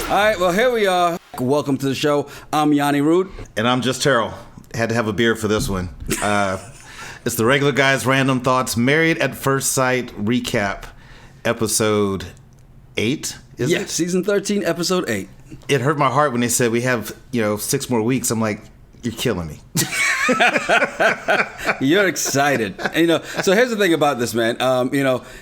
All right, well, here we are. Welcome to the show. I'm Yonni Terryl. And I'm just Terryl. Had to have a beer for this one. It's the Regular Guys Random Thoughts Married at First Sight recap, episode 8. Is it? Season 13, episode 8. It hurt my heart when they said we have, 6 more weeks. I'm like, you're killing me. You're excited. And, so here's the thing about this, man.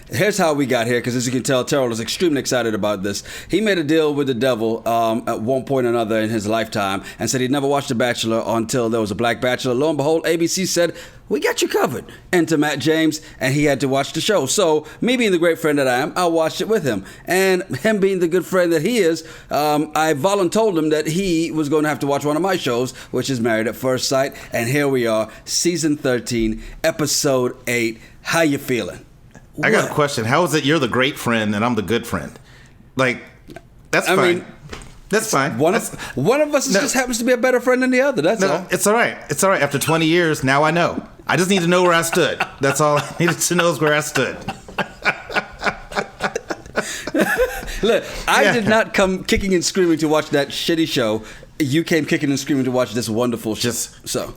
Here's how we got here, because as you can tell, Terrell is extremely excited about this. He made a deal with the devil at one point or another in his lifetime and said he'd never watched The Bachelor until there was a black bachelor. Lo and behold, ABC said, we got you covered. Enter Matt James, and he had to watch the show. So, me being the great friend that I am, I watched it with him. And him being the good friend that he is, I voluntold him that he was going to have to watch one of my shows, which is Married at First Sight. And here we are, season 13, episode 8. How you feeling? I got a question. How is it you're the great friend and I'm the good friend? Like, that's fine. That's fine. One of us just happens to be a better friend than the other. That's all. It's all right. It's all right. After 20 years, now I know. I just need to know where I stood. That's all I needed to know is where I stood. Look, I did not come kicking and screaming to watch that shitty show. You came kicking and screaming to watch this wonderful show.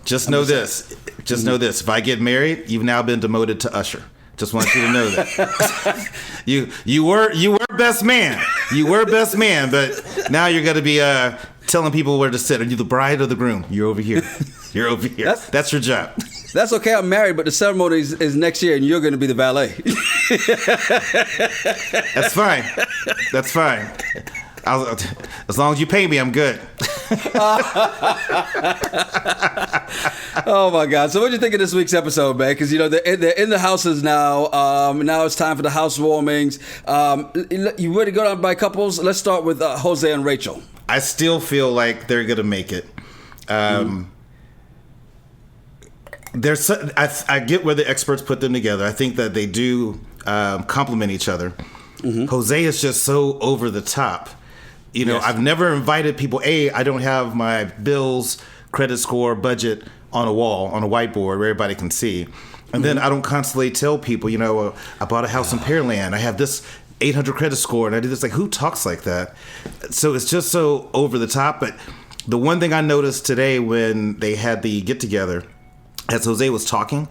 Just know this. Just know this. If I get married, you've now been demoted to usher. Just want you to know that. you were best man. You were best man, but now you're going to be telling people where to sit. Are you the bride or the groom? You're over here. You're over here. That's your job. That's okay. I'm married, but the ceremony is next year, and you're going to be the valet. That's fine. That's fine. As long as you pay me, I'm good. Oh my God! So, what do you think of this week's episode, man? Because they're in the houses now. Now it's time for the housewarmings. You ready to go down by couples? Let's start with Jose and Rachel. I still feel like they're gonna make it. I get where the experts put them together. I think that they do complement each other. Mm-hmm. Jose is just so over the top. Yes. I've never invited people. I don't have my bills, credit score, budget on a wall, on a whiteboard where everybody can see. And then I don't constantly tell people, I bought a house in Pearland. I have this 800 credit score, and I do this. Like, who talks like that? So it's just so over the top. But the one thing I noticed today when they had the get together, as Jose was talking,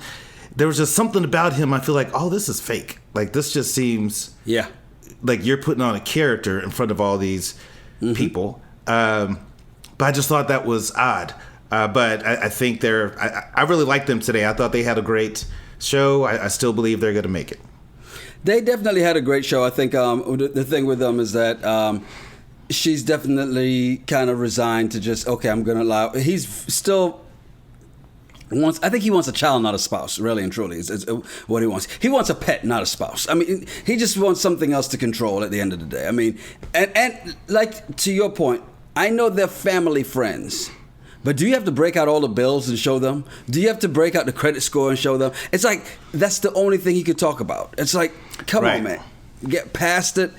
there was just something about him. I feel like, oh, this is fake. Like, this just seems like you're putting on a character in front of all these people. But I just thought that was odd. But I think I really liked them today. I thought they had a great show. I still believe they're going to make it. They definitely had a great show. I think the thing with them is that she's definitely kind of resigned to just, okay, I'm going to allow. He's still I think he wants a child, not a spouse, really and truly, is what he wants. He wants a pet, not a spouse. I mean, he just wants something else to control at the end of the day. I mean, and like, to your point, I know they're family friends, but do you have to break out all the bills and show them? Do you have to break out the credit score and show them? It's like, that's the only thing he could talk about. It's like, come on, man. Get past it.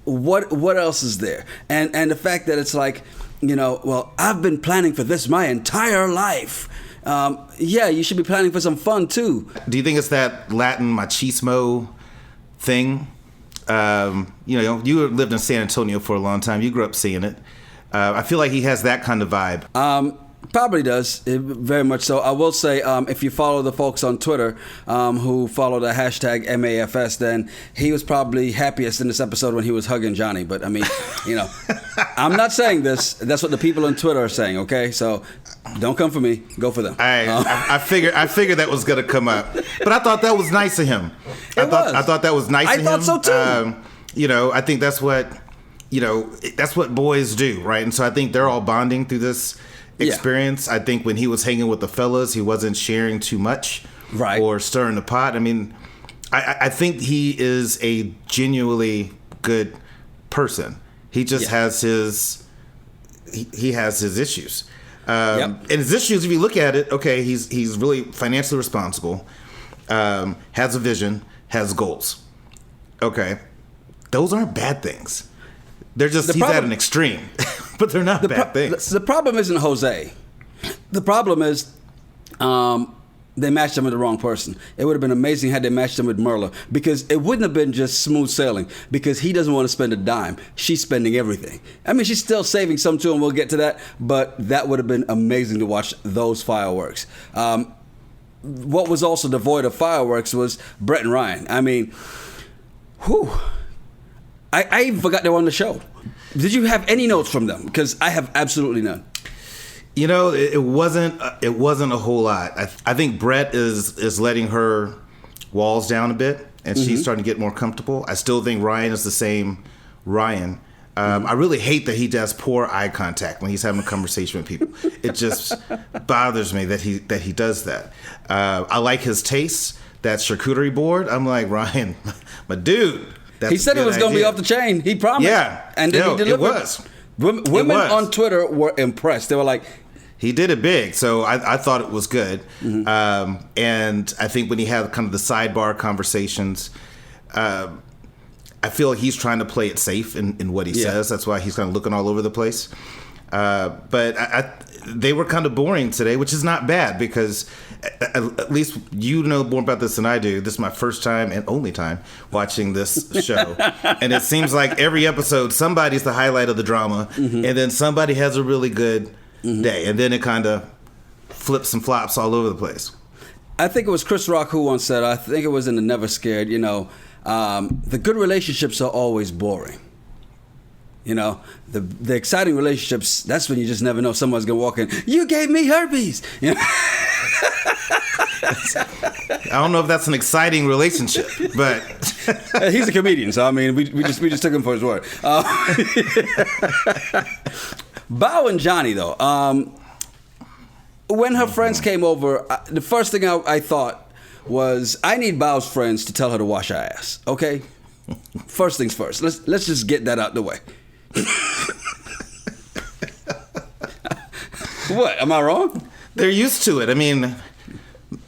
What else is there? And the fact that it's like, well, I've been planning for this my entire life. You should be planning for some fun too. Do you think it's that Latin machismo thing? You lived in San Antonio for a long time. You grew up seeing it. I feel like he has that kind of vibe. Probably does, very much so. I will say, if you follow the folks on Twitter who follow the hashtag MAFS, then he was probably happiest in this episode when he was hugging Johnny. But I mean, I'm not saying this. That's what the people on Twitter are saying. Okay, so don't come for me. Go for them. I figured that was going to come up, but I thought that was nice of him. I thought that was nice of him. I thought so too. I think that's what that's what boys do, right? And so I think they're all bonding through this experience. I think when he was hanging with the fellas, he wasn't sharing too much, right, or stirring the pot. I mean, I think he is a genuinely good person. He just has his issues. And his issues, if you look at it, okay, he's really financially responsible, has a vision, has goals. Okay, those aren't bad things. They're just he's at an extreme, but they're not bad things. The problem isn't Jose. The problem is they matched him with the wrong person. It would have been amazing had they matched him with Myrla, because it wouldn't have been just smooth sailing, because he doesn't want to spend a dime. She's spending everything. I mean, she's still saving some too, and we'll get to that, but that would have been amazing to watch those fireworks. What was also devoid of fireworks was Brett and Ryan. I mean, whew. I even forgot they were on the show. Did you have any notes from them? Because I have absolutely none. You know, it wasn't a whole lot. I think Brett is letting her walls down a bit, and she's starting to get more comfortable. I still think Ryan is the same Ryan. I really hate that he does poor eye contact when he's having a conversation with people. It just bothers me that he does that. I like his taste. That charcuterie board. I'm like, Ryan, my dude. He said it was going to be off the chain. He promised. Yeah, and then he delivered. It was. Women on Twitter were impressed. They were like, he did it big, so I thought it was good. And I think when he had kind of the sidebar conversations, I feel like he's trying to play it safe in what he says. That's why he's kind of looking all over the place. But they were kind of boring today, which is not bad, because at least you know more about this than I do. This is my first time and only time watching this show. And it seems like every episode, somebody's the highlight of the drama, and then somebody has a really good day. And then it kind of flips and flops all over the place. I think it was Chris Rock who once said, I think it was in the Never Scared, the good relationships are always boring. The exciting relationships, that's when you just never know someone's going to walk in, you gave me herpes. I don't know if that's an exciting relationship, but he's a comedian, so I mean, we just took him for his word. Bao and Johnny, though, when her friends came over, the first thing I thought was, I need Bao's friends to tell her to wash her ass. Okay, first things first. Let's just get that out the way. What? Am I wrong? They're used to it. I mean,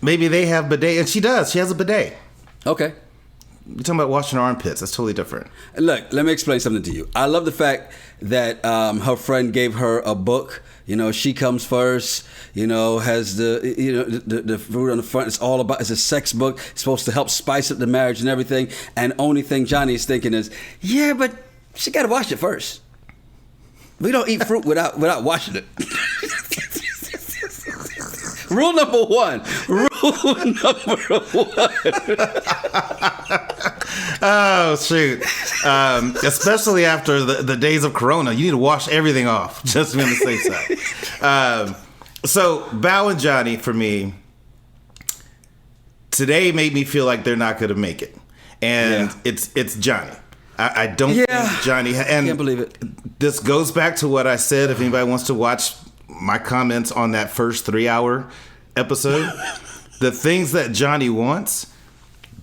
maybe they have bidet, and she does. She has a bidet. Okay. You're talking about washing her armpits. That's totally different. Look, let me explain something to you. I love the fact that her friend gave her a book. She comes first. Has the fruit on the front. It's a sex book. It's supposed to help spice up the marriage and everything. And only thing Johnny is thinking is, yeah, but she got to wash it first. We don't eat fruit without washing it. Rule number one. Oh, shoot. Especially after the days of Corona, you need to wash everything off, just to be on the safe side. So, Bao and Johnny, for me, today made me feel like they're not going to make it. And it's Johnny. I don't think Johnny... And I can't believe it. This goes back to what I said. If anybody wants to watch my comments on that first 3-hour episode, the things that Johnny wants,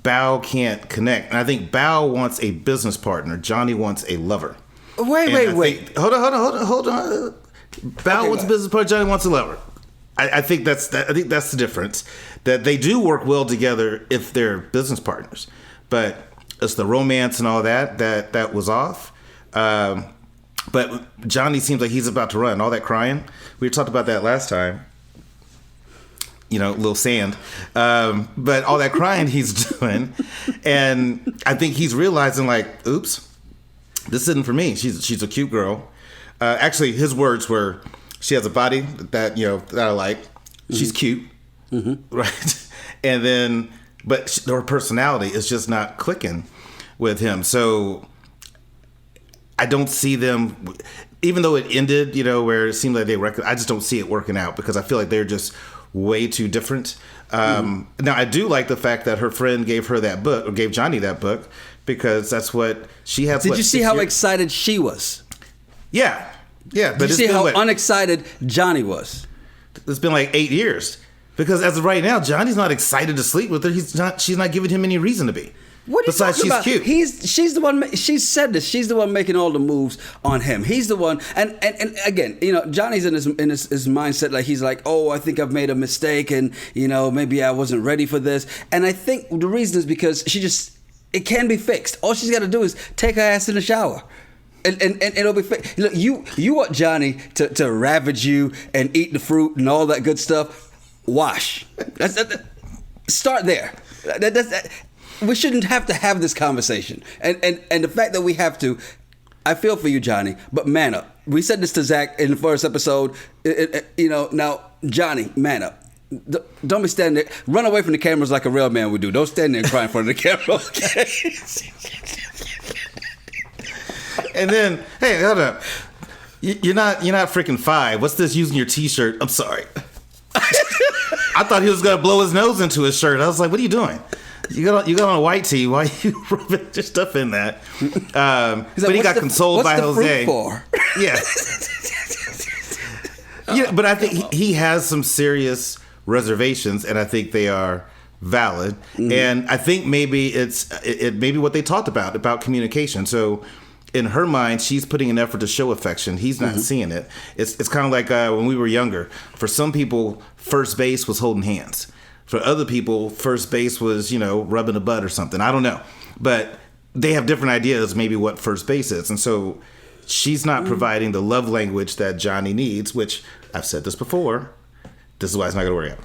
Bao can't connect. And I think Bao wants a business partner. Johnny wants a lover. Wait. Hold on. Bao wants a business partner. Johnny wants a lover. I think that's the difference. That they do work well together if they're business partners, but it's the romance and all that was off. But Johnny seems like he's about to run. All that crying. We talked about that last time. A little sand. But all that crying he's doing. And I think he's realizing, like, oops, this isn't for me. She's a cute girl. Actually, his words were, she has a body that I like. She's cute. Right? And then, but her personality is just not clicking with him. So I don't see them, even though it ended, where it seemed like I just don't see it working out, because I feel like they're just way too different. Now, I do like the fact that her friend gave her that book, or gave Johnny that book, because that's what she has. Did you see how excited she was? Yeah. But did you see how unexcited Johnny was? It's been like 8 years. Because as of right now, Johnny's not excited to sleep with her. She's not giving him any reason to be. What are you talking about? Cute. She's the one. She said this. She's the one making all the moves on him. He's the one. And again, Johnny's in his mindset, like he's like, oh, I think I've made a mistake, and maybe I wasn't ready for this. And I think the reason is because it can be fixed. All she's got to do is take her ass in the shower. And it'll be fixed. Look, you want Johnny to ravage you and eat the fruit and all that good stuff. Wash. Start there. We shouldn't have to have this conversation. And the fact that we have to, I feel for you, Johnny, but man up. We said this to Zach in the first episode. Now, Johnny, man up. Don't be standing there. Run away from the cameras like a real man would do. Don't stand there and cry in front of the camera, okay? And then, hey, hold up. You're not freaking 5. What's this using your T-shirt? I'm sorry. I thought he was gonna blow his nose into his shirt. I was like, what are you doing? You got on a white tee. Why are you rubbing your stuff in that? But he got consoled by Jose. For? Yeah. Yeah, but I think he has some serious reservations, and I think they are valid. Mm-hmm. And I think maybe it maybe what they talked about communication. So in her mind, she's putting an effort to show affection. He's not seeing it. It's kind of like when we were younger. For some people, first base was holding hands. For other people, first base was, rubbing a butt or something. I don't know. But they have different ideas maybe what first base is. And so she's not providing the love language that Johnny needs, which I've said this before. This is why it's not going to work out.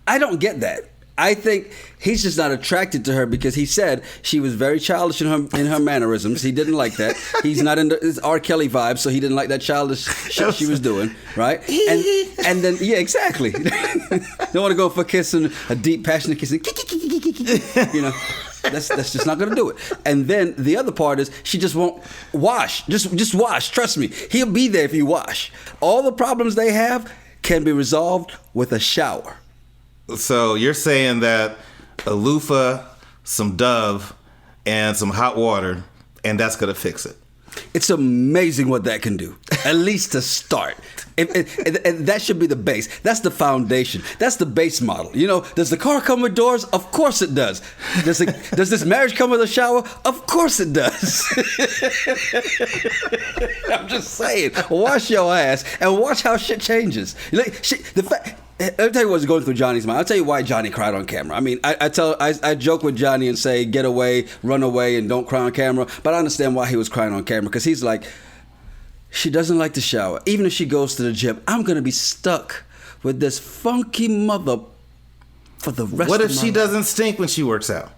I don't get that. I think he's just not attracted to her because he said she was very childish in her mannerisms. He didn't like that. He's not into his R. Kelly vibe, so he didn't like that childish shit she was doing, right? And then yeah, exactly. Don't want to go for kissing, a deep, passionate kissing. That's just not going to do it. And then the other part is she just won't wash. Just wash. Trust me, he'll be there if you wash. All the problems they have can be resolved with a shower. So you're saying that a loofah, some Dove, and some hot water, and that's going to fix it. It's amazing what that can do, at least to start. And that should be the base. That's the foundation. That's the base model. Does the car come with doors? Of course it does. Does this marriage come with a shower? Of course it does. I'm just saying, wash your ass and watch how shit changes. Let me tell you what's going through Johnny's mind. I'll tell you why Johnny cried on camera. I mean, I joke with Johnny and say, get away, run away, and don't cry on camera. But I understand why he was crying on camera. Because he's like, she doesn't like to shower. Even if she goes to the gym, I'm going to be stuck with this funky mother for the rest of my life. What if she doesn't stink when she works out?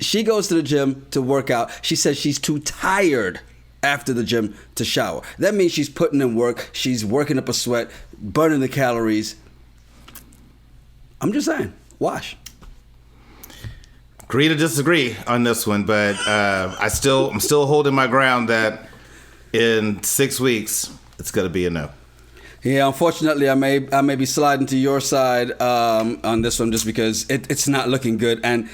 She goes to the gym to work out. She says she's too tired after the gym to shower. That means she's putting in work. She's working up a sweat, burning the calories. I'm just saying, wash. Agree to disagree on this one, but I'm still holding my ground that in 6 weeks it's going to be a no. Yeah, unfortunately, I may be sliding to your side on this one just because it's not looking good. And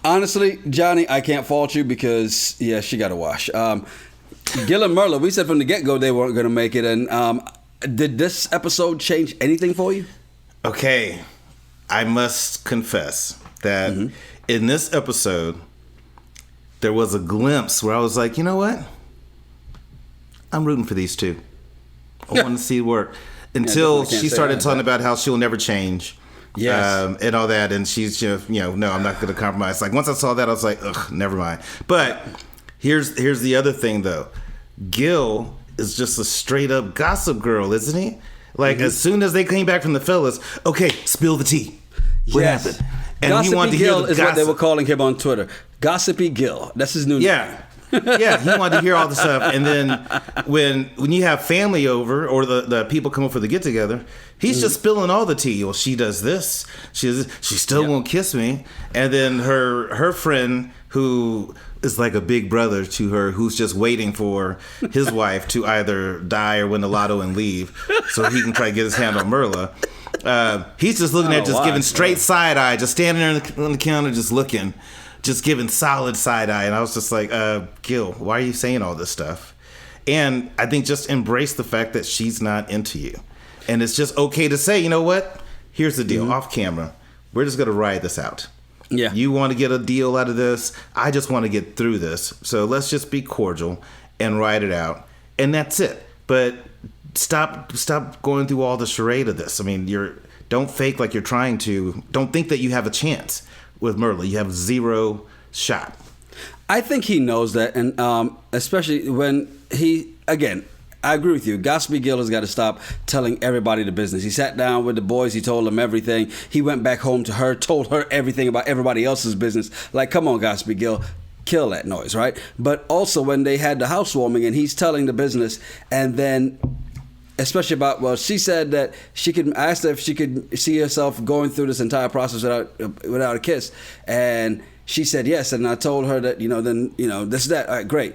honestly, Johnny, I can't fault you because she got to wash. Gil Myrla, we said from the get-go they weren't going to make it. And did this episode change anything for you? Okay, I must confess that in this episode, there was a glimpse where I was like, you know what? I'm rooting for these two. I want to see it work. Until she started talking about how she'll never change. Yes. And all that. And she's just, no, I'm not going to compromise. Like, once I saw that, I was like, ugh, never mind. But here's the other thing, though. Gil is just a straight up gossip girl, isn't he? Like, as soon as they came back from the fellas, okay, spill the tea. What happened? And Gossipy he wanted to hear Gil the is gossip. what they were calling him on Twitter. Gossipy Gil. That's his new name. Yeah, he wanted to hear all the stuff. And then when you have family over or the people come over for the get together, he's just spilling all the tea. Well, she does this. She still won't kiss me. And then her friend who is like a big brother to her, who's just waiting for his wife to either die or win the lotto and leave so he can try to get his hand on Myrla. He's just looking giving straight side eye, just standing there on the counter, just looking. Just giving solid side eye. And I was just like, Gil, why are you saying all this stuff? And I think just embrace the fact that she's not into you. And it's just okay to say, you know what? Here's the deal. Off camera, we're just going to ride this out. Yeah. You want to get a deal out of this. I just want to get through this. So let's just be cordial and ride it out. And that's it. But stop going through all the charade of this. I mean, don't fake like you're trying to. Don't think that you have a chance. With Myrla, you have zero shot. I think he knows that, and especially when he, again, I agree with you. Gossipy Gil has got to stop telling everybody the business. He sat down with the boys. He told them everything. He went back home to her, told her everything about everybody else's business. Like, come on, Gossipy Gil. Kill that noise, right? But also when they had the housewarming and he's telling the business, and then especially about, well, she said that I asked her if she could see herself going through this entire process without a kiss, and she said yes, and I told her that, this, that, all right, great.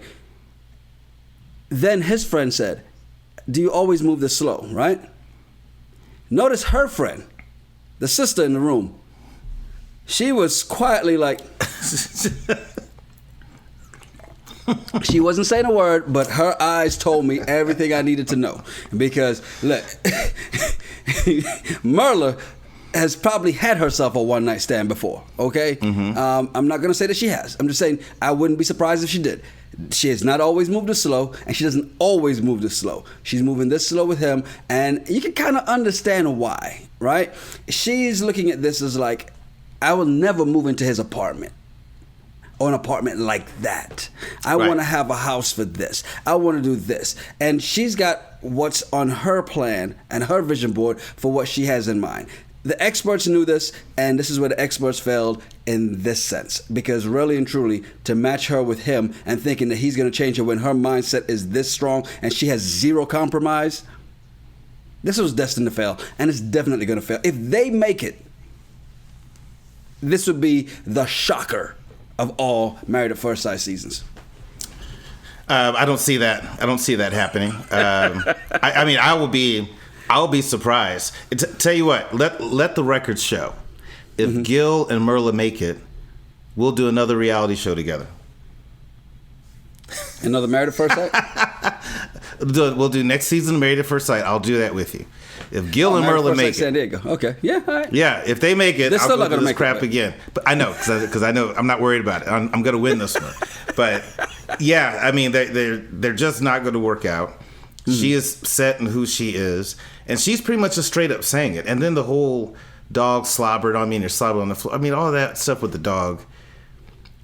Then his friend said, do you always move this slow, right? Notice her friend, the sister in the room, she was quietly like... She wasn't saying a word, but her eyes told me everything I needed to know. Because, look, Myrla has probably had herself a one-night stand before, okay? Mm-hmm. I'm not going to say that she has. I'm just saying I wouldn't be surprised if she did. She has not always moved this slow, and she doesn't always move this slow. She's moving this slow with him, and you can kind of understand why, right? She's looking at this as like, I will never move into his apartment. Or an apartment like that. I want to have a house for this. I want to do this. And she's got what's on her plan and her vision board for what she has in mind. The experts knew this, and this is where the experts failed in this sense. Because really and truly, to match her with him and thinking that he's going to change her when her mindset is this strong and she has zero compromise, this was destined to fail, and it's definitely going to fail. If they make it, this would be the shocker of all Married at First Sight seasons. I don't see that. I don't see that happening. I mean, I'll be surprised. Tell you what, let the records show. If Gil and Myrla make it, we'll do another reality show together. Another Married at First Sight? We'll do next season Married at First Sight. I'll do that with you. If Gil and Myrla make it, San Diego. Okay, yeah, all right. Yeah, if they make it, They're still I'll not go gonna do this make crap it, again. But I know because I know I'm not worried about it. I'm going to win this one. But yeah, I mean they're just not going to work out. She is set in who she is, and she's pretty much just straight up saying it. And then the whole dog slobbered on me and you're slobbering on the floor. I mean, all that stuff with the dog.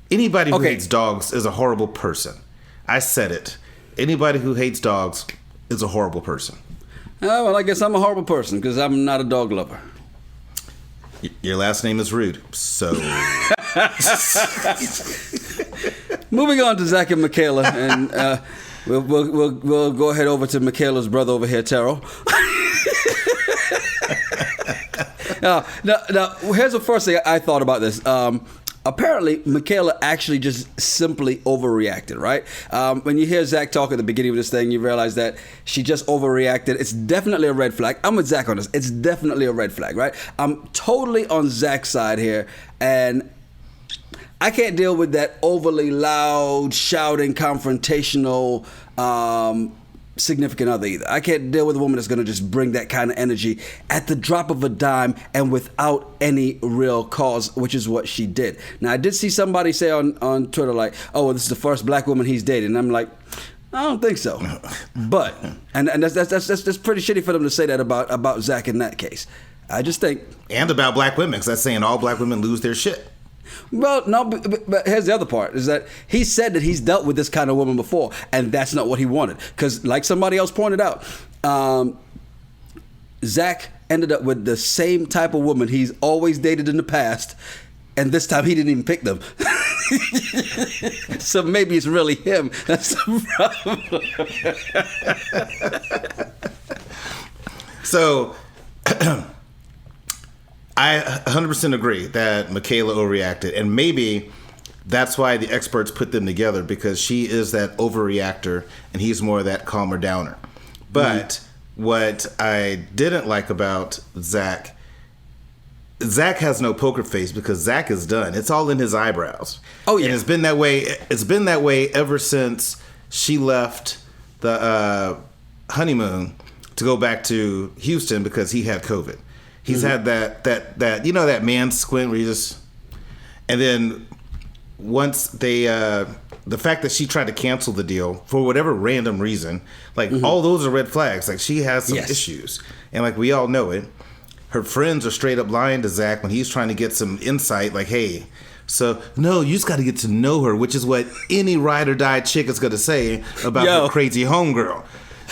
Anybody who hates dogs is a horrible person. I said it. Anybody who hates dogs is a horrible person. Oh, well, I guess I'm a horrible person because I'm not a dog lover. Your last name is Rude, so... Moving on to Zack and Michaela, and we'll go ahead over to Michaela's brother over here, Terryl. Now, here's the first thing I thought about this. Apparently, Michaela actually just simply overreacted, right? When you hear Zack talk at the beginning of this thing, you realize that she just overreacted. It's definitely a red flag. I'm with Zack on this. It's definitely a red flag, right? I'm totally on Zack's side here, and I can't deal with that overly loud, shouting, confrontational significant other either. I can't deal with a woman that's going to just bring that kind of energy at the drop of a dime and without any real cause, which is what she did. Now, I did see somebody say on Twitter like, oh, well, this is the first black woman he's dated. And I'm like, I don't think so. But, and that's pretty shitty for them to say that about Zack in that case. I just think... And about black women, because that's saying all black women lose their shit. Well, no, but here's the other part, is that he said that he's dealt with this kind of woman before, and that's not what he wanted. Because like somebody else pointed out, Zack ended up with the same type of woman he's always dated in the past, and this time he didn't even pick them. So maybe it's really him that's the problem. So... I 100% agree that Michaela overreacted, and maybe that's why the experts put them together, because she is that overreactor and he's more of that calmer downer. But what I didn't like about Zack has no poker face, because Zack is done. It's all in his eyebrows. Oh yeah, and it's been that way. It's been that way ever since she left the honeymoon to go back to Houston because he had COVID. He's had that that man squint where you just, and then once they the fact that she tried to cancel the deal for whatever random reason, like all those are red flags. Like she has some issues, and like we all know it. Her friends are straight up lying to Zack when he's trying to get some insight. Like, hey, so no, you just got to get to know her, which is what any ride or die chick is going to say about her crazy homegirl.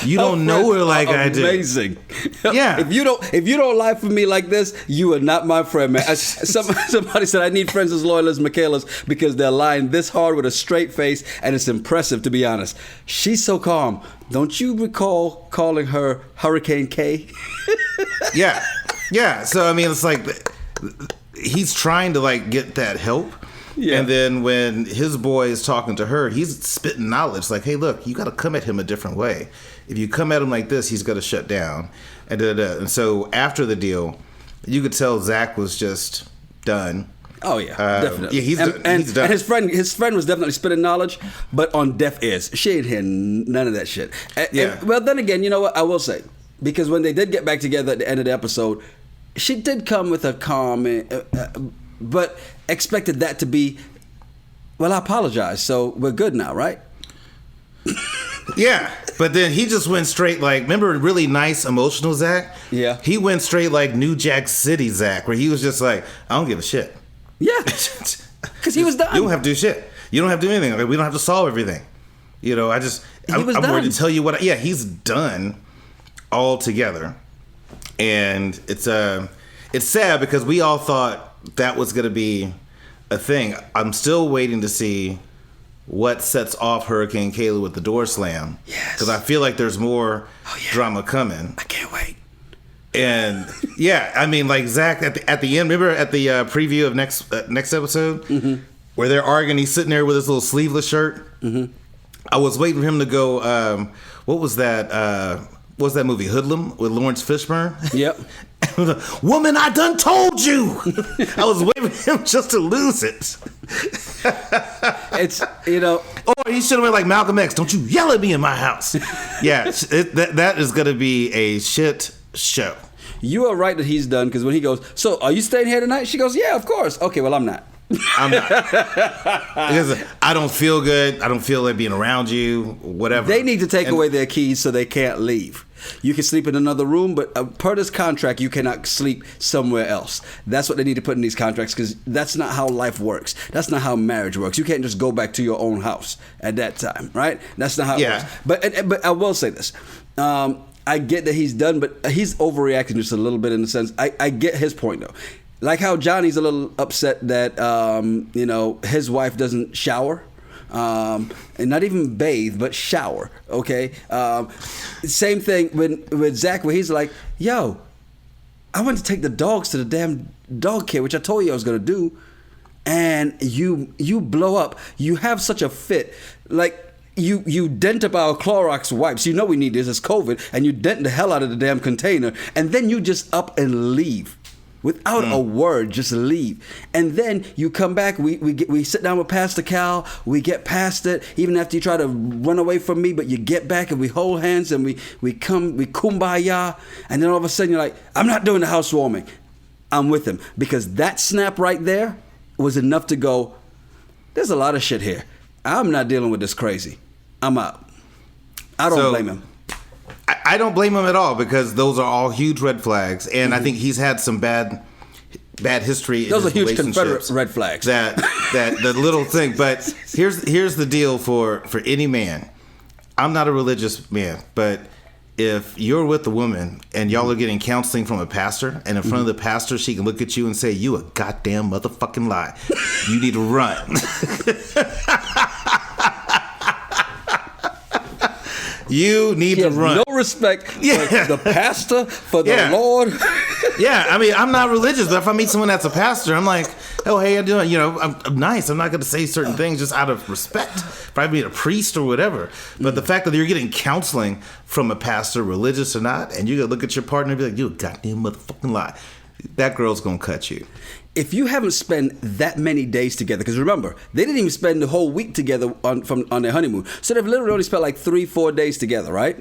You don't know her like I do. Amazing. Yeah. If you don't lie for me like this, you are not my friend, man. Somebody said I need friends as loyal as Michaela's because they're lying this hard with a straight face, and it's impressive, to be honest. She's so calm. Don't you recall calling her Hurricane K? Yeah. Yeah. So I mean, it's like he's trying to like get that help. Yeah. And then when his boy is talking to her, he's spitting knowledge like, hey, look, you got to come at him a different way. If you come at him like this, he's going to shut down. And so after the deal, you could tell Zack was just done. Oh, yeah, definitely. Yeah, he's done. And his friend was definitely spitting knowledge, but on deaf ears. She ain't hearing none of that shit. Well, then again, you know what? I will say, because when they did get back together at the end of the episode, she did come with a comment, but expected that to be, well, I apologize, so we're good now, right? Yeah, but then he just went straight like, remember really nice emotional Zack? Yeah. He went straight like New Jack City Zack, where he was just like, I don't give a shit. Yeah, because he was done. You don't have to do shit. You don't have to do anything. Like, we don't have to solve everything. You know, I'm ready to tell you what. He's done altogether, and it's sad because we all thought that was going to be a thing. I'm still waiting to see what sets off Hurricane Kayla with the door slam. Yes, because I feel like there's more drama coming. I can't wait. And yeah, I mean, like Zack at the end. Remember at the preview of next episode, mm-hmm. where they're arguing. He's sitting there with his little sleeveless shirt. Mm-hmm. I was waiting for him to go. What was that? What was that movie? Hoodlum with Lawrence Fishburne. Yep. Woman, I done told you. I was waiting for him just to lose it. It's or he should have went like Malcolm X. Don't you yell at me in my house. Yeah, that is going to be a shit show. You are right that he's done, because when he goes, so are you staying here tonight? She goes, yeah, of course. Okay, well, I'm not. I'm not. Because I don't feel good. I don't feel like being around you, whatever. They need to take away their keys so they can't leave. You can sleep in another room, but per this contract, you cannot sleep somewhere else. That's what they need to put in these contracts, because that's not how life works. That's not how marriage works. You can't just go back to your own house at that time, right? That's not how it works. But I will say this. I get that he's done, but he's overreacting just a little bit in the sense. I get his point, though. Like how Johnny's a little upset that, his wife doesn't shower. And not even bathe, but shower, okay? Same thing with Zack, where he's like, yo, I went to take the dogs to the damn dog care, which I told you I was going to do, and you blow up. You have such a fit. Like, you dent up our Clorox wipes. You know we need this. It's COVID. And you dent the hell out of the damn container. And then you just up and leave. Without a word, just leave. And then you come back, we sit down with Pastor Cal, we get past it, even after you try to run away from me, but you get back and we hold hands and we kumbaya, and then all of a sudden you're like, I'm not doing the housewarming. I'm with him. Because that snap right there was enough to go, there's a lot of shit here. I'm not dealing with this crazy. I'm out. I don't blame him. I don't blame him at all, because those are all huge red flags, and I think he's had some bad history. Those in are huge Confederate red flags. That the little thing. But here's the deal for any man. I'm not a religious man, but if you're with a woman and y'all are getting counseling from a pastor, and in front of the pastor she can look at you and say, "You a goddamn motherfucking lie. You need to run." You need to run. No respect for the pastor, for the Lord. Yeah, I mean, I'm not religious, but if I meet someone that's a pastor, I'm like, oh, hey, how you doing? I'm nice. I'm not going to say certain things just out of respect. If I meet a priest or whatever. But the fact that you're getting counseling from a pastor, religious or not, and you got to look at your partner and be like, you a goddamn motherfucking lie. That girl's going to cut you. If you haven't spent that many days together, because remember, they didn't even spend the whole week together on their honeymoon. So they've literally only spent like 3-4 days together, right?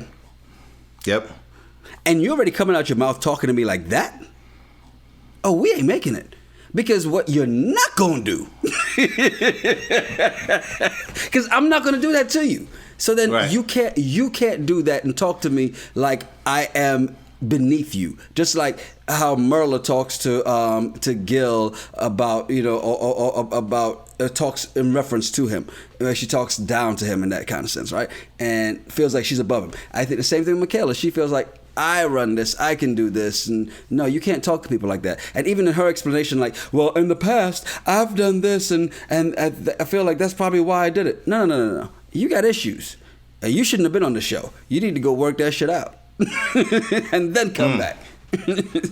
Yep. And you're already coming out your mouth talking to me like that? Oh, we ain't making it. Because what you're not going to do, because I'm not going to do that to you. So then you can't do that and talk to me like I am beneath you. Just like how Myrla talks to Gil about, talks in reference to him. She talks down to him in that kind of sense, right? And feels like she's above him. I think the same thing with Michaela. She feels like, I run this, I can do this. And no, you can't talk to people like that. And even in her explanation, like, well, in the past, I've done this, and I feel like that's probably why I did it. No. You got issues. And you shouldn't have been on the show. You need to go work that shit out. And then come back.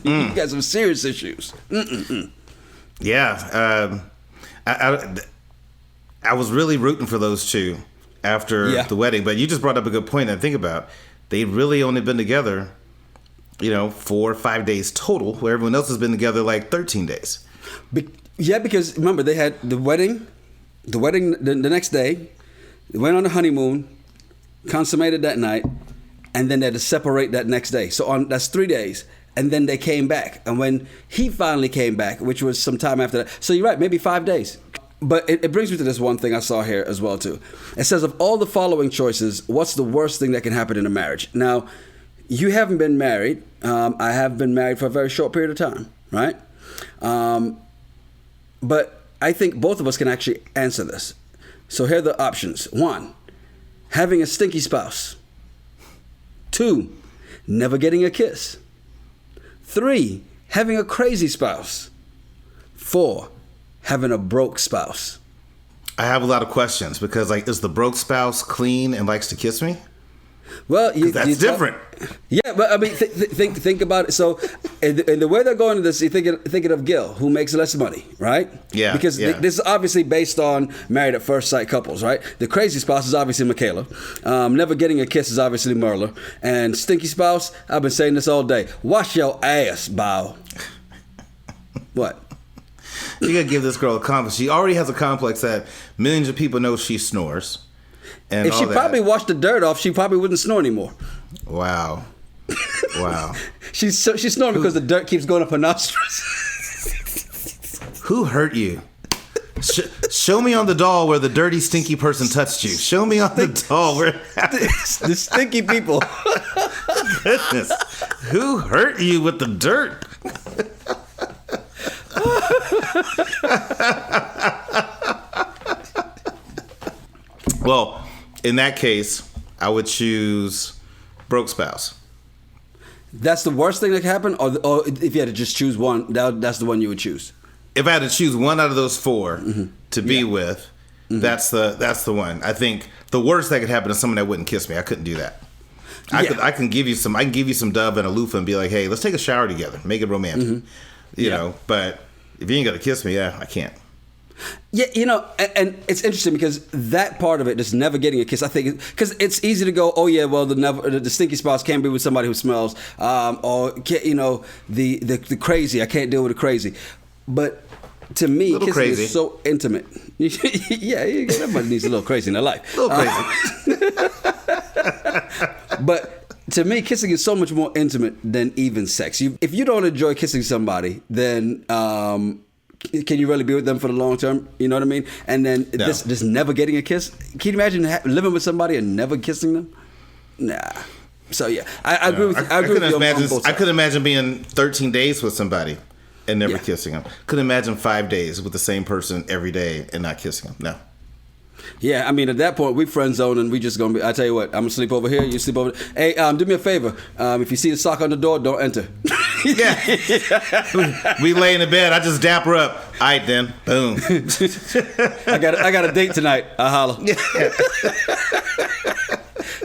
You got some serious issues. Yeah. I was really rooting for those two after the wedding. But you just brought up a good point to think about. They'd really only been together, 4 or 5 days total, where everyone else has been together like 13 days. Because remember, they had the wedding the next day, they went on the honeymoon, consummated that night, and then they had to separate that next day. So that's 3 days. And then they came back. And when he finally came back, which was some time after that. So you're right, maybe 5 days. But it brings me to this one thing I saw here as well, too. It says, of all the following choices, what's the worst thing that can happen in a marriage? Now, you haven't been married. I have been married for a very short period of time, right? But I think both of us can actually answer this. So here are the options. 1, having a stinky spouse. 2, never getting a kiss. 3, having a crazy spouse. 4, having a broke spouse. I have a lot of questions because, is the broke spouse clean and likes to kiss me? Well, that's different. Yeah, but I mean, think about it. So, in the way they're going to this, you're thinking of Gil, who makes less money, right? Yeah. Because this is obviously based on married at first sight couples, right? The crazy spouse is obviously Michaela. Never getting a kiss is obviously Myrla. And stinky spouse, I've been saying this all day. Wash your ass, Bow. What? You gotta give this girl a complex. She already has a complex that millions of people know she snores. And if she probably washed the dirt off, she probably wouldn't snore anymore. Wow. She's snoring because the dirt keeps going up her nostrils. Who hurt you? Show me on the doll where the dirty, stinky person touched you. Show me on the doll where the stinky people. Goodness, who hurt you with the dirt? Well, in that case, I would choose broke spouse. That's the worst thing that could happen? Or if you had to just choose one, that's the one you would choose? If I had to choose one out of those 4 to be with, that's the one. I think the worst that could happen is someone that wouldn't kiss me. I couldn't do that. I can give you some Dove and a loofah and be like, hey, let's take a shower together. Make it romantic. You know, but if you ain't got to kiss me, I can't. Yeah, and it's interesting because that part of it, just never getting a kiss, I think, because it's easy to go, oh yeah, well the stinky spouse can't be with somebody who smells, or the crazy, I can't deal with the crazy. But to me, kissing crazy is so intimate. Yeah, everybody needs a little crazy in their life. A little crazy. But to me, kissing is so much more intimate than even sex. If you don't enjoy kissing somebody, then can you really be with them for the long term? You know what I mean? And then this never getting a kiss. Can you imagine living with somebody and never kissing them? Nah. So yeah, I agree with you. I couldn't imagine being 13 days with somebody and never kissing them. Couldn't imagine 5 days with the same person every day and not kissing them. No. Yeah, I mean, at that point, we friend zone and we just gonna be, I tell you what, I'm gonna sleep over here, you sleep over there. Hey, do me a favor. If you see the sock on the door, don't enter. Yeah. We lay in the bed, I just dap her up. All right, then. Boom. I got a date tonight. I holla.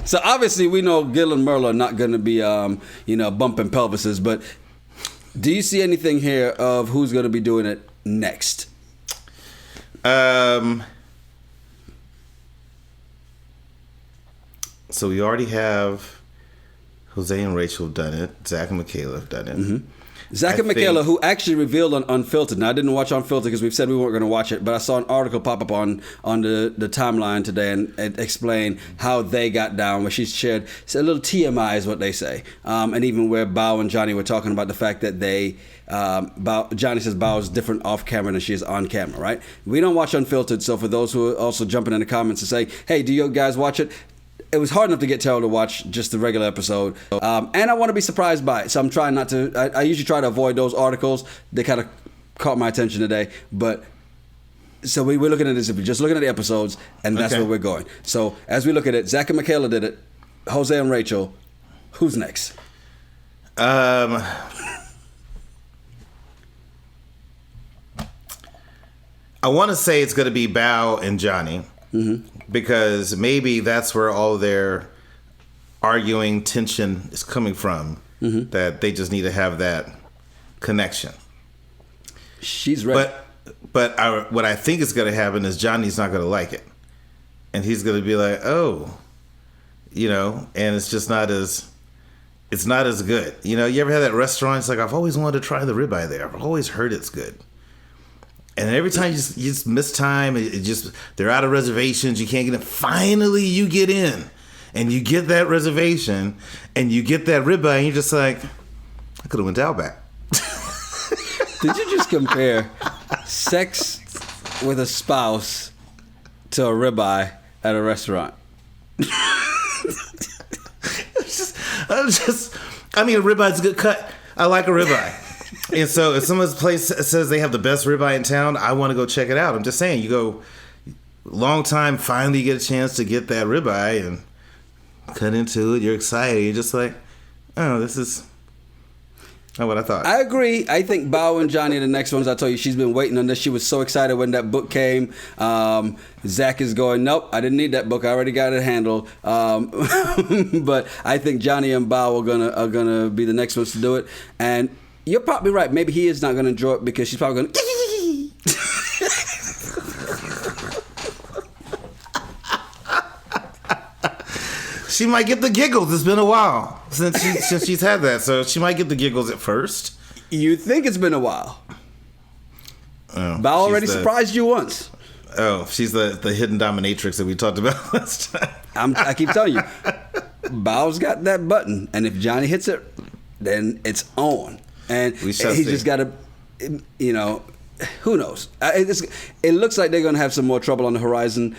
So obviously, we know Gil and Myrla are not gonna be, bumping pelvises, but do you see anything here of who's gonna be doing it next? So we already have Jose and Rachel have done it. Zack and Michaela have done it. Mm-hmm. Zack and Michaela, who actually revealed on Unfiltered. Now, I didn't watch Unfiltered because we've said we weren't going to watch it, but I saw an article pop up on the timeline today and explain how they got down, where she shared a little TMI is what they say. And even where Bao and Johnny were talking about the fact that Johnny says Bao is different off camera than she is on camera, right? We don't watch Unfiltered, so for those who are also jumping in the comments and saying, hey, do you guys watch it? it was hard enough to get Terrell to watch just the regular episode, and I want to be surprised by it. So I'm trying not to. I usually try to avoid those articles. They kind of caught my attention today, but. So we're looking at this. We're just looking at the episodes, and that's where we're going. So as we look at it, Zack and Michaela did it. Jose and Rachel. Who's next? I want to say it's going to be Bao and Johnny, because maybe that's where all their arguing tension is coming from. That they just need to have that connection. She's right. But what I think is going to happen is Johnny's not going to like it. And he's going to be like, oh, and it's just not as good. You ever had that restaurant? It's like, I've always wanted to try the ribeye there. I've always heard it's good. And every time you just miss time, they're out of reservations. You can't get in. Finally, you get in. And you get that reservation. And you get that ribeye. And you're just like, I could have went to Outback. Did you just compare sex with a spouse to a ribeye at a restaurant? I mean, a ribeye's a good cut. I like a ribeye. And so if someone's place says they have the best ribeye in town, I want to go check it out. I'm just saying, you go long time, finally you get a chance to get that ribeye and cut into it. You're excited. You're just like, oh, this is... not what I thought. I agree. I think Bao and Johnny are the next ones. I told you, she's been waiting on this. She was so excited when that book came. Zack is going, nope, I didn't need that book. I already got it handled. But I think Johnny and Bao are gonna be the next ones to do it. And you're probably right. Maybe he is not going to enjoy it because she's probably going to... She might get the giggles. It's been a while since she's had that, so she might get the giggles at first. You think it's been a while? Oh, Bao already surprised you once. Oh, she's the hidden dominatrix that we talked about last time. I keep telling you, Bao's got that button, and if Johnny hits it, then it's on. And he just got to, who knows? It looks like they're going to have some more trouble on the horizon.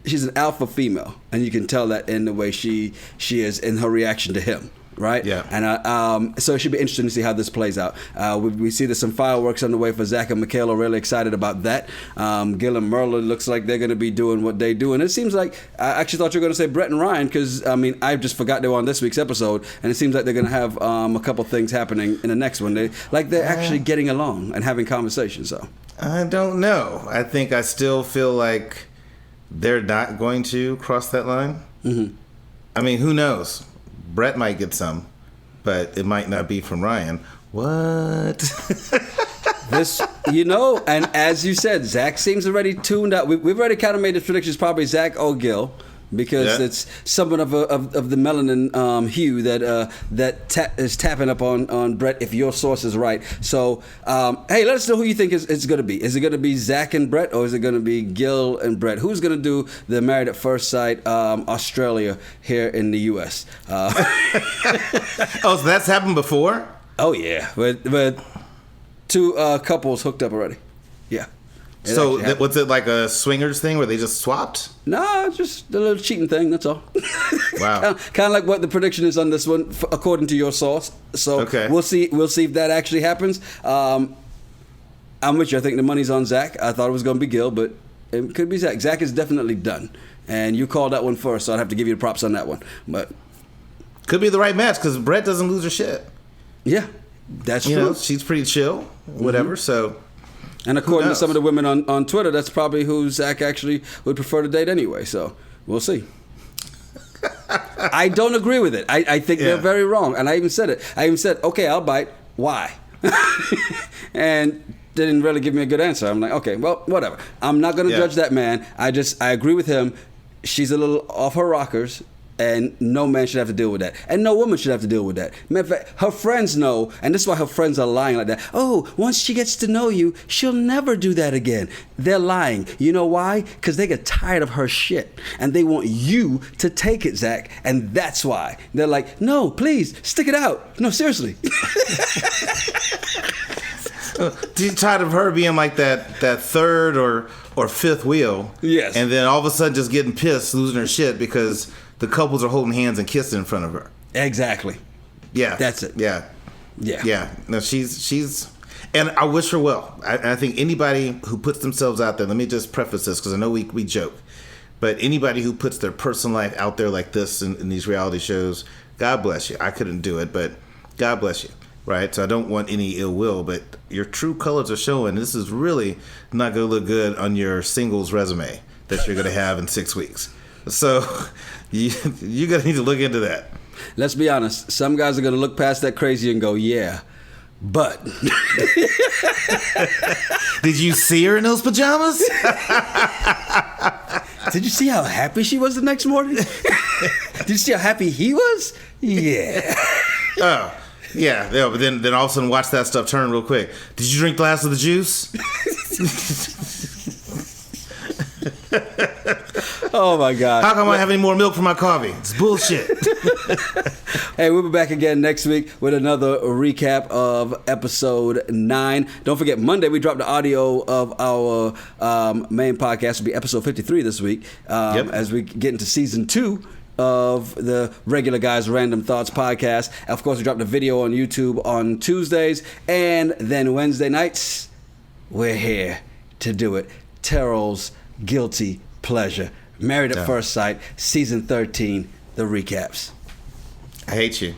She's an alpha female, and you can tell that in the way she is in her reaction to him, right? Yeah. And so it should be interesting to see how this plays out. We see there's some fireworks on the way for Zack and Michaela. Really excited about that. Gil and Myrla looks like they're going to be doing what they do, and it seems like I actually thought you were going to say Brett and Ryan because I just forgot they were on this week's episode, and it seems like they're going to have a couple things happening in the next one. They're actually getting along and having conversations. So I don't know. I think I still feel like they're not going to cross that line. Mm-hmm. I mean, who knows? Brett might get some, but it might not be from Ryan. What? And as you said, Zack seems already tuned out. We've already kind of made the predictions, probably Zack or Gil, because it's somewhat of the melanin hue that is tapping up on Brett if your source is right. So, hey, let us know who you think it's going to be. Is it going to be Zack and Brett, or is it going to be Gil and Brett? Who's going to do the Married at First Sight Australia here in the U.S.? So that's happened before? Oh, yeah. But two couples hooked up already. Yeah. So was it like a swingers thing where they just swapped? No, just a little cheating thing, that's all. Wow. Kind of like what the prediction is on this one, according to your source. So we'll see if that actually happens. I'm with you. I think the money's on Zack. I thought it was going to be Gil, but it could be Zack. Zack is definitely done. And you called that one first, so I'd have to give you the props on that one. But could be the right match because Brett doesn't lose her shit. Yeah, that's true. She's pretty chill, whatever, so... And according to some of the women on Twitter, that's probably who Zack actually would prefer to date anyway. So we'll see. I don't agree with it. I think they're very wrong. And I even said it. I even said, okay, I'll bite. Why? And they didn't really give me a good answer. I'm like, okay, well, whatever. I'm not going to judge that man. I agree with him. She's a little off her rockers. And no man should have to deal with that. And no woman should have to deal with that. Matter of fact, her friends know, and this is why her friends are lying like that. Oh, once she gets to know you, she'll never do that again. They're lying. You know why? Because they get tired of her shit. And they want you to take it, Zack. And that's why. They're like, no, please, stick it out. No, seriously. tired of her being like that third or fifth wheel. Yes. And then all of a sudden just getting pissed, losing her shit because the couples are holding hands and kissing in front of her. Exactly. Yeah. That's it. Yeah. Yeah. Yeah. No, she's and I wish her well. I think anybody who puts themselves out there, let me just preface this because I know we joke, but anybody who puts their personal life out there like this in these reality shows, God bless you. I couldn't do it, but God bless you. Right? So I don't want any ill will, but your true colors are showing. This is really not going to look good on your singles resume that you're going to have in 6 weeks. So you're going to need to look into that. Let's be honest. Some guys are going to look past that crazy and go, yeah, but. Did you see her in those pajamas? Did you see how happy she was the next morning? Did you see how happy he was? Yeah. Oh. Yeah, but then all of a sudden watch that stuff turn real quick. Did you drink the last of the juice? Oh my God. How come I have any more milk for my coffee? It's bullshit. Hey, we'll be back again next week with another recap of episode 9. Don't forget, Monday we dropped the audio of our main podcast. It'll be episode 53 this week as we get into season 2 of the Regular Guys Random Thoughts podcast. Of course, we dropped a video on YouTube on Tuesdays, and then Wednesday nights, we're here to do it. Terrell's Guilty Pleasure. Married at First Sight, season 13, the recaps. I hate you.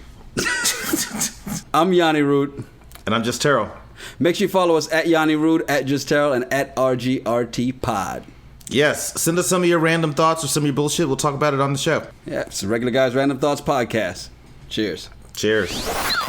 I'm Yonni Root. And I'm Just Terrell. Make sure you follow us at Yonni Root, at Just Terrell, and at RGRT Pod. Yes, send us some of your random thoughts or some of your bullshit. We'll talk about it on the show. Yeah, it's the Regular Guys Random Thoughts podcast. Cheers. Cheers.